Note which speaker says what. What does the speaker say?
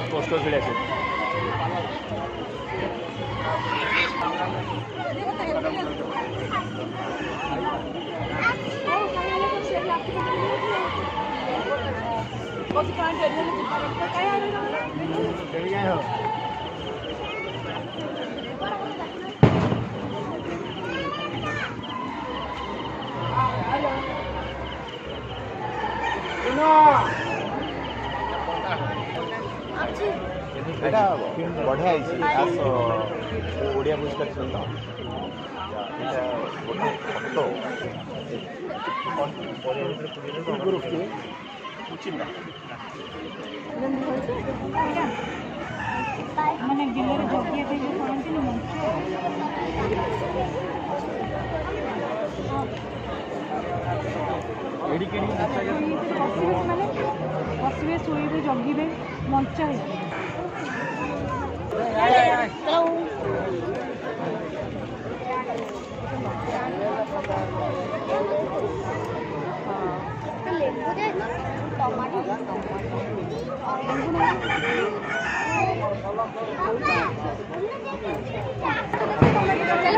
Speaker 1: poster खेले बढ़िया ओडिया पुस्तक तो
Speaker 2: मैंने बिलर जगिया पे जो करंती न मंच
Speaker 1: एडी केडी
Speaker 2: माने बसवे सोइबे जगिबे मंच है
Speaker 3: लेंबू दे टमाटो चलो